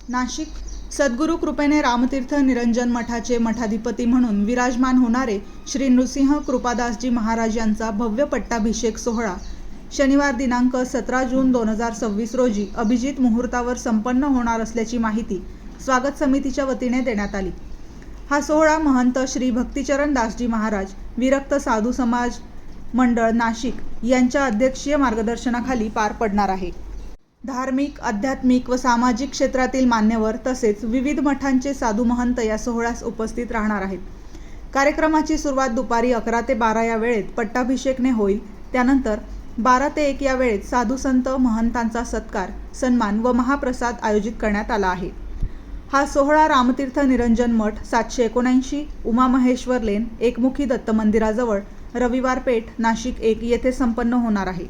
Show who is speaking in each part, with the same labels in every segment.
Speaker 1: नाशिक सद्गुरू कृपेने रामतीर्थ निरंजन मठाचे मठाधिपती म्हणून विराजमान होणारे श्री नृसिंह कृपादासजी महाराज यांचा भव्य पट्टाभिषेक सोहळा शनिवार दिनांक 17 जून 2026 रोजी अभिजित मुहूर्तावर संपन्न होणार असल्याची माहिती स्वागत समितीच्या वतीने देण्यात आली। हा सोहळा महंत श्री भक्तिचरण दासजी महाराज विरक्त साधू समाज मंडळ नाशिक यांच्या अध्यक्षीय मार्गदर्शनाखाली पार पडणार आहे। धार्मिक, आध्यात्मिक व सामाजिक क्षेत्रातील मान्यवर तसेच विविध मठांचे साधू महंत या सोहळ्यास उपस्थित राहणार आहेत। कार्यक्रमाची सुरुवात दुपारी 11 ते 12 या वेळेत पट्टाभिषेकने होईल। त्यानंतर 12 ते 1 या वेळेत साधू संत महंतांचा सत्कार, सन्मान व महाप्रसाद आयोजित करण्यात आला आहे। हा सोहळा रामतीर्थ निरंजन मठ 779 उमामहेश्वर लेन एकमुखी दत्त मंदिराजवळ रविवार पेठ नाशिक 1 येथे संपन्न होणार आहे।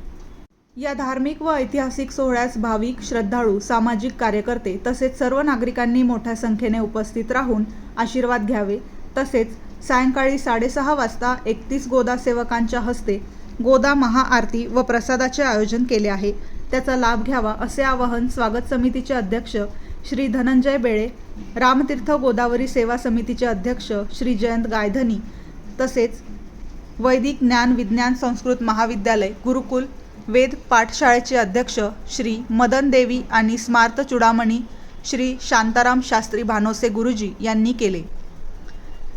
Speaker 1: या धार्मिक व ऐतिहासिक सोहळ्यास भाविक, श्रद्धाळू, सामाजिक कार्यकर्ते तसेच सर्व नागरिकांनी मोठ्या संख्येने उपस्थित राहून आशीर्वाद घ्यावे। तसेच सायंकाळी 6:30 वाजता 31 गोदा सेवकांच्या हस्ते गोदा महाआरती व प्रसादाचे आयोजन केले आहे। त्याचा लाभ घ्यावा असे आवाहन स्वागत समितीचे अध्यक्ष श्री धनंजय बेळे, रामतीर्थ गोदावरी सेवा समितीचे अध्यक्ष श्री जयंत गायधनी तसेच वैदिक ज्ञान विज्ञान संस्कृत महाविद्यालय गुरुकुल वेद पाठशाळेचे अध्यक्ष श्री मदन देवी आणि स्मार्त चुडामणी श्री शांताराम शास्त्री भानोसे गुरुजी यांनी केले।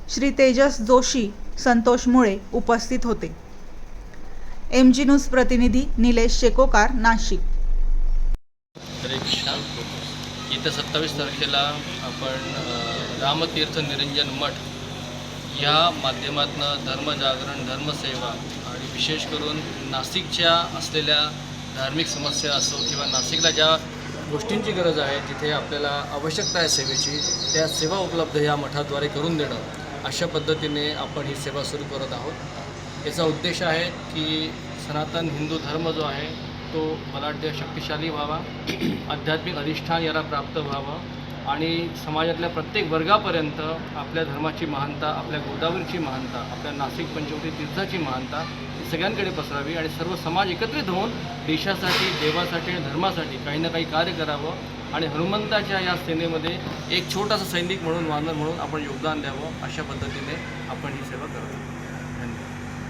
Speaker 1: श्री तेजस जोशी, संतोष मुळे उपस्थित होते। MG न्यूज प्रतिनिधी निलेश शेकोकार, नाशिक।
Speaker 2: येत्या 27 तारखेला आपण रामतीर्थ निरंजन मठ या माध्यमातून धर्मजागरण, धर्मसेवा आणि विशेष करून नाशिकच्या असलेल्या धार्मिक समस्या असो किंवा नाशिकला ज्या गोष्टींची गरज आहे, जिथे आपल्याला आवश्यकता आहे सेवेची, त्या सेवा उपलब्ध या मठाद्वारे करून देणं, अशा पद्धतीने आपण ही सेवा सुरू करत आहोत। याचा उद्देश आहे की सनातन हिंदू धर्म जो आहे तो बलाढ्य शक्तिशाली व्हावा, आध्यात्मिक अधिष्ठान याला प्राप्त व्हावं आणि समाजातल्या प्रत्येक वर्गापर्यंत आपल्या धर्माची महानता, आपल्या गोदावरीची महानता, आपल्या नाशिक पंचवटी तीर्थाची महानता ही सगळ्यांकडे पसरावी आणि सर्व समाज एकत्रित होऊन देशासाठी, देवासाठी आणि धर्मासाठी काही ना काही कार्य करावं आणि हनुमंताच्या या सेनेमध्ये एक छोटासा सैनिक म्हणून, वानर म्हणून आपण योगदान द्यावं, अशा पद्धतीने आपण ही सेवा करावी। धन्यवाद।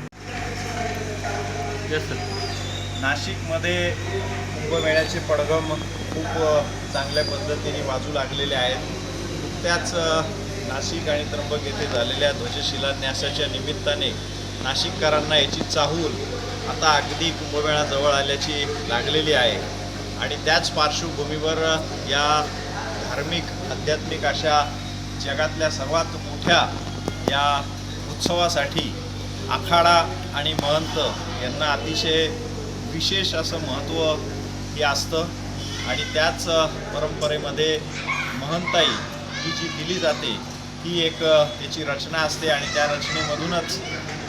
Speaker 2: Yes sir.
Speaker 3: नाशिकमध्ये कुंभमेळ्याचे पडघम खूप चांगल्या पद्धतीने वाजू लागलेले आहेत। नुकत्याच नाशिक आणि त्र्यंबक येथे झालेल्या ध्वजशिलान्यासाच्या निमित्ताने नाशिककरांना याची चाहूल आता अगदी कुंभमेळा जवळ आल्याची लागलेली आहे आणि त्याच पार्श्वभूमीवर या धार्मिक, आध्यात्मिक अशा जगातल्या सर्वात मोठ्या या उत्सवासाठी आखाडा आणि महंत यांना अतिशय विशेष असं महत्त्व हे असतं आणि त्याच परंपरेमध्ये महंताई ही जी दिली जाते ही एक त्याची रचना असते आणि त्या रचनेमधूनच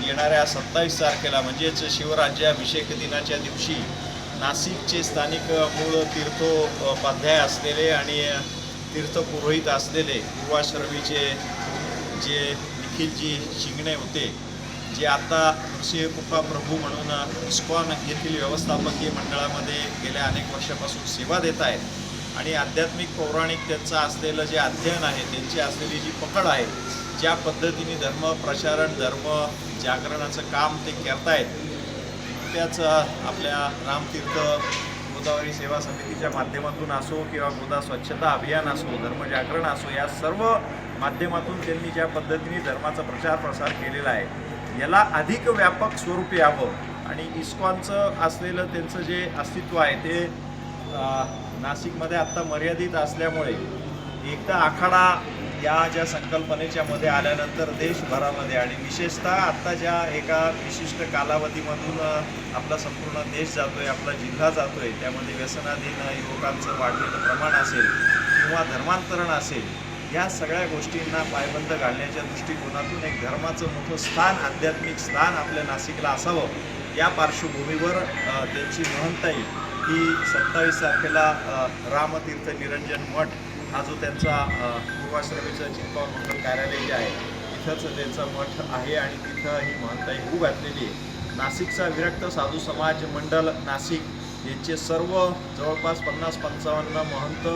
Speaker 3: येणाऱ्या 27 तारखेला म्हणजेच शिवराज्याभिषेक दिनाच्या दिवशी नाशिकचे स्थानिक मूळ तीर्थोपाध्याय असलेले आणि तीर्थपुरोहित असलेले युवाश्रमीचे जे निखिलजी शिंगणे होते, जे आता नृसिंह कृपा प्रभू म्हणून इस्कॉन येथील व्यवस्थापकीय मंडळामध्ये गेल्या अनेक वर्षापासून सेवा देत आहेत आणि आध्यात्मिक पौराणिक त्यांचं असलेलं जे अध्ययन आहे, त्यांची असलेली जी पकड आहे, ज्या पद्धतीने धर्म प्रचारण, धर्म जागरणाचं काम ते करतायत, त्याच आपल्या रामतीर्थ गोदावरी सेवा समितीच्या माध्यमातून असो किंवा गोदा स्वच्छता अभियान असो, धर्मजागरण असो, या सर्व माध्यमातून त्यांनी ज्या पद्धतीने धर्माचा प्रचार प्रसार केलेला आहे, याला अधिक व्यापक स्वरूप यावं आणि इस्कॉनचं असलेलं त्यांचं जे अस्तित्व आहे ते नाशिकमध्ये आत्ता मर्यादित असल्यामुळे एकदा आखाडा या ज्या संकल्पनेच्या मध्ये आल्यानंतर देशभरामध्ये आणि विशेषतः आत्ता ज्या एका विशिष्ट कालावधीमधून आपला संपूर्ण देश जातोय, आपला जिल्हा जातोय, त्यामध्ये व्यसनाधीन युवकांचं वाढलेलं प्रमाण असेल किंवा धर्मांतरण असेल, या सगळ्या गोष्टींना पायबंद घालण्याच्या दृष्टिकोनातून एक धर्माचं मोठं स्थान, आध्यात्मिक स्थान आपल्या नाशिकला असावं, या पार्श्वभूमीवर त्यांची महंताई ही 27 तारखेला रामतीर्थ निरंजन मठ हा जो त्यांचा पूर्वाश्रमीचं चिंतन मंगल कार्यालय जे आहे तिथंच त्यांचा मठ आहे आणि तिथं ही महंताई उभी घातलेली आहे। नाशिकचा विरक्त साधू समाज मंडळ नाशिक यांचे सर्व जवळपास 50-55 महंत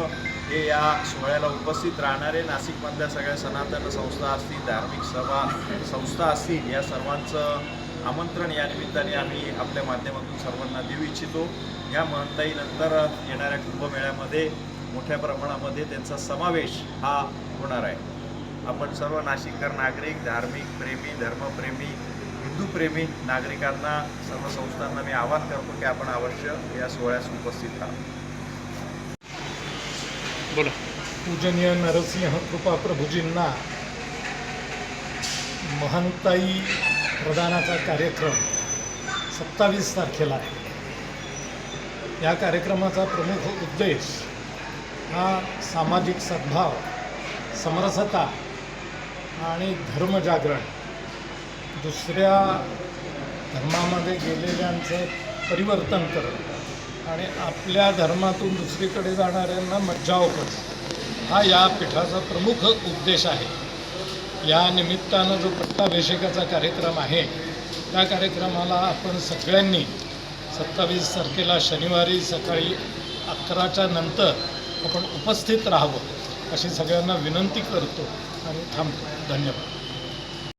Speaker 3: हे या सोहळ्याला उपस्थित राहणारे नाशिकमधल्या सगळ्या सनातन संस्था असतील, धार्मिक सभा संस्था असतील, या सर्वांचं आमंत्रण या निमित्ताने आम्ही आपल्या माध्यमातून सर्वांना देऊ इच्छितो. या महंताईनंतर येणाऱ्या कुंभमेळ्यामध्ये मोठ्या प्रमाणामध्ये त्यांचा समावेश हा होणार आहे. आपण सर्व नाशिककर नागरिक, धार्मिक प्रेमी, धर्मप्रेमी, हिंदूप्रेमी नागरिकांना, सर्व संस्थांना मी आवाहन करतो की आपण अवश्य या सोहळ्यास उपस्थित राहा.
Speaker 2: बोला.
Speaker 4: पूजनीय नरसिंह कृपा प्रभूजींना महंताई प्रदानाचा कार्यक्रम 27 तारखेला आहे. या कार्यक्रमाचा प्रमुख उद्देश हा सामाजिक सद्भाव, समरसता आणि धर्मजागरण, दुसऱ्या धर्मामध्ये गेलेल्यांचं परिवर्तन करणं आणि आपल्या धर्मातून दुसरीकडे जाणाऱ्यांना मज्जाव करणं हा या पीठाचा प्रमुख उद्देश आहे. या निमित्तानं जो पट्टाभिषेकाचा कार्यक्रम आहे त्या कार्यक्रमाला आपण सगळ्यांनी 27 तारखेला शनिवारी सकाळी 11च्या नंतर आपण उपस्थित राहावं अशी सगळ्यांना विनंती करतो आणि थांबतो. धन्यवाद.